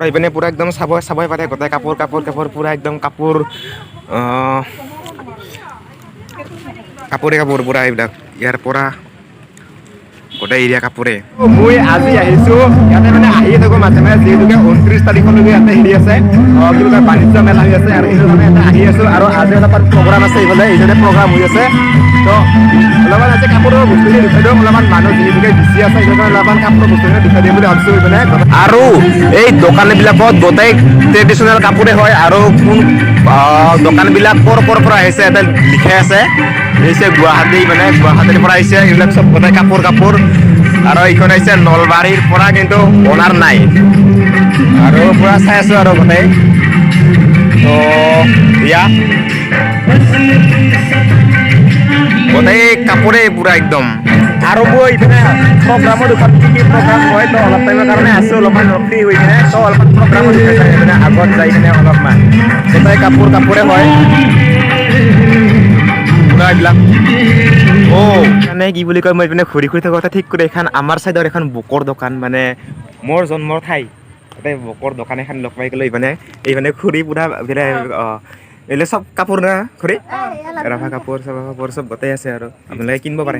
এইপিনে পুৰা একদম চাবই পাৰে গোটেই কাপোৰ পুৰা একদম কাপোৰ পুৰা এইবিলাক ইয়াৰ পৰা গোটেই এৰিয়া কাপোৰে মই আজি আহিছোঁ ইয়াতে মানে আহিয়ে থাকোঁ মাজে মাজে যিহেতুকে 29 তাৰিখলৈকে ইয়াতে হেৰি আছে কি বুলি কয় বাণিজ্য মেলা হৈ আছে আৰু সেইটো কাৰণে ইয়াতে আহি আছোঁ আৰু আজি অলপমান প্ৰগ্ৰাম আছে এইফালে প্ৰগ্ৰাম হৈ আছে তো অলপমান আজি কাপোৰৰ বস্তুখিনি দেখুৱাই দিওঁ অলপমান মানুহ যিহেতুকে বেছি আছে সেইটো কাৰণে অলপমান কাপোৰৰ বস্তুখিনি দেখুৱাই দিম বুলি ভাবিছোঁ এইপিনে আৰু এই দোকানবিলাকত গোটেই ট্ৰেডিশ্যনেল কাপোৰে হয় আৰু কোন দোকানবিলাক ক'ৰ পৰা আহিছে ইয়াতে লিখাই আছে গুৱাহাটী মানে গুৱাহাটীৰ পৰা আহিছে এইবিলাক চব গোটেই কাপোৰ আৰু এইখন আহিছে নলবাৰীৰ পৰা কিন্তু অনাৰ নাই আৰু পুৰা চাই আছোঁ আৰু গোটেই তো এয়া গোটেই কাপোৰে পুৰা একদম আৰু মই এইপিনে প্ৰগ্ৰামৰ দোকান কি প্ৰগ্ৰাম হয় তো অলপ টাইমৰ কাৰণে আছোঁ অলপমান ৰখি হৈ কিনে তো অলপমান প্ৰগ্ৰামৰ বিষয়ে মানে আগত যাই কিনে অলপমান গোটেই কাপোৰে হয় এইবিলাক মানে কি বুলি কয় মই এইপিনে ঘূৰি থাকোঁতে ঠিক কৰি এখন আমাৰ চাইডৰ এখন বুকৰ দোকান মানে মোৰ জন্মৰ ঠাই তাতে বুকৰ দোকান এখন লগ পাই গ'লো এইপিনে ঘূৰি পুৰা এইলে চব কাপোৰ না ঘূৰি ৰাভা কাপোৰ চব গোটেই আছে আৰু আপোনালোকে কিনিব পাৰে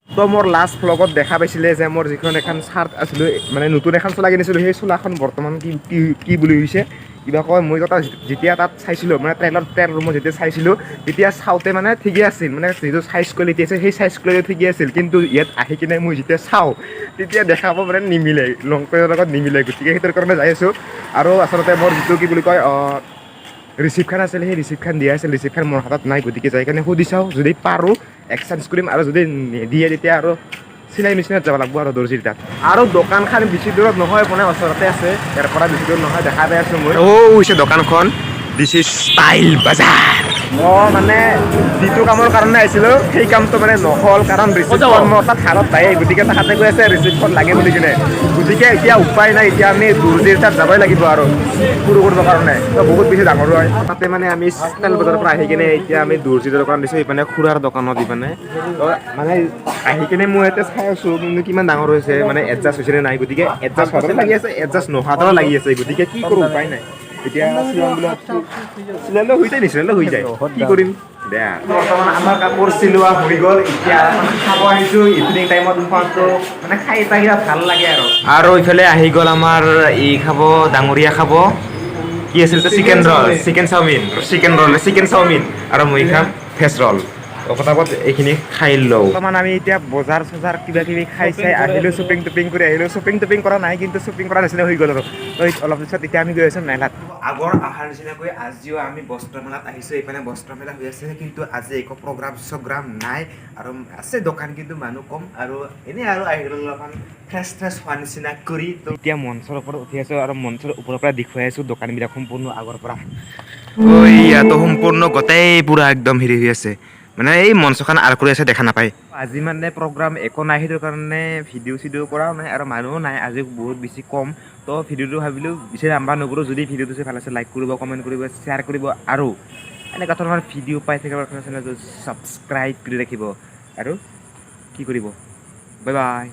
তো মোৰ লাষ্ট ভ্লগত দেখা পাইছিলে যে মোৰ যিখন এখন চাৰ্ট আছিলোঁ মানে নতুন এখন চোলা কিনিছিলোঁ সেই চোলাখন বৰ্তমান কি বুলি হৈছে কিবা কয় মই যেতিয়া তাত চাইছিলোঁ মানে ট্ৰেইল ৰুমত যেতিয়া চাইছিলোঁ তেতিয়া চাওঁতে মানে ঠিকেই আছিল মানে যিটো চাইজ কোৱালিটি আছে সেই চাইজ কোৱালিটি ঠিকেই আছিল কিন্তু ইয়াত আহি কিনে মই যেতিয়া চাওঁ তেতিয়া দেখা পাব মানে নিমিলে লং পেণ্টৰ লগত নিমিলে গতিকে সেইটোৰ কাৰণে যাই আছোঁ আৰু আচলতে মোৰ যিটো কি বুলি কয় ৰিচিপ্টখন আছিলে সেই ৰিচিপ্টখন দিয়া আছিল ৰিচিপ্টখন মোৰ হাতত নাই গতিকে যাই কাৰণে সুধি চাওঁ যদি পাৰোঁ এক্সচেঞ্জ কৰিম আৰু যদি নিদিয়ে তেতিয়া আৰু চিলাই মেচিনত যাব লাগিব আৰু দৰ্জিৰ তাত আৰু দোকানখন বেছি দূৰত নহয় মানে ওচৰতে আছে ইয়াৰ পৰা বেছি দূৰ নহয় দেখা পাই আছোঁ মই হৈছে দোকানখন দিছ ইজ ষ্টাইল বাজাৰ মানে যিটো কামৰ কাৰণে আহিছিলোঁ সেই কামটো মানে নহ'ল কাৰণ ৰিচিপ্টখন মোৰ তাত হাতত পায়ে গতিকে তাহাঁতে কৈ আছে ৰিচিপ্টখন লাগে বুলি কিনে গতিকে এতিয়া উপায় নাই এতিয়া আমি দৰ্জিৰ তাত যাবই লাগিব আৰু সৰু কৰিবৰ কাৰণে তো বহুত বেছি ডাঙৰ হয় তাতে মানে আমি ষ্টাইল বজাৰৰ পৰা আহি কিনে এতিয়া আমি দৰ্জিৰ দোকান দিছোঁ এইপিনে খুৰাৰ দোকানত মানে মানে আহি কিনে মই ইয়াতে চাই আছোঁ কিন্তু কিমান ডাঙৰ হৈছে মানে এডজাষ্ট হৈছেনে নাই গতিকে এডজাষ্ট হোৱাটো লাগি আছে এডজাষ্ট নোহোৱাটোও লাগি আছে গতিকে কি কৰোঁ উপায় নাই এতিয়া চিলালেও হৈ যায় নিচিলালেও হৈ যায় কি কৰিম বেয়া বৰ্তমান আমাৰ কাপোৰ চিলোৱা হৈ গ'ল এতিয়া খাব আহিছোঁ ইভিনিং টাইমত খোৱাটো মানে খাই কিবা ভাল লাগে আৰু ইফালে আহি গ'ল আমাৰ খাব ডাঙৰীয়া খাব কি আছিল চিকেন ৰল চিকেন চাওমিন আৰু মই খাম ভেজ ৰল পটাপট এইখিনি খাই লওঁ বৰ্তমান আমি এতিয়া বজাৰ চজাৰ কিবা কিবি খাই চাই আহিলোঁ শ্বপিং কৰি আহিলোঁ শ্বপিং কৰা নাই কিন্তু শ্বপিং কৰা নিচিনা হৈ গ'ল আৰু অলপ পিছত এতিয়া আমি গৈ আছোঁ মেলাত আগৰ অহাৰ নিচিনাকৈ আজিও আমি বস্ত্ৰ মেলাত আহিছোঁ এইপিনে বস্ত্ৰ মেলা হৈ আছে কিন্তু আজি একো প্ৰগ্ৰাম নাই আৰু আছে দোকান কিন্তু মানুহ কম আৰু এনেই আৰু আহি গ'ল অলপমান ফ্ৰেছ হোৱা নিচিনা কৰি তো এতিয়া মঞ্চৰ ওপৰত উঠি আছোঁ আৰু মঞ্চৰ ওপৰৰ পৰা দেখুৱাই আছোঁ দোকানবিলাক সম্পূৰ্ণ আগৰ পৰা ইয়াতো সম্পূৰ্ণ গোটেই পুৰা একদম হেৰি হৈ আছে মানে এই মঞ্চখন আৰ কৰি আছে দেখা নাপায় আজি মানে প্ৰগ্ৰাম একো নাই সেইটো কাৰণে ভিডিঅ' কৰাও নাই আৰু মানুহো নাই আজি বহুত বেছি কম তো ভিডিঅ'টো ভাবিলোঁ বেছি আৰম্ভ নকৰোঁ যদি ভিডিঅ'টো ভাল আছে লাইক কৰিব কমেণ্ট কৰিব শ্বেয়াৰ কৰিব আৰু এনেকুৱা ধৰণৰ ভিডিঅ' পাই থাকিবৰ কাৰণে চেনেলটো ছাবস্ক্ৰাইব কৰি ৰাখিব আৰু কি কৰিব বাই বাই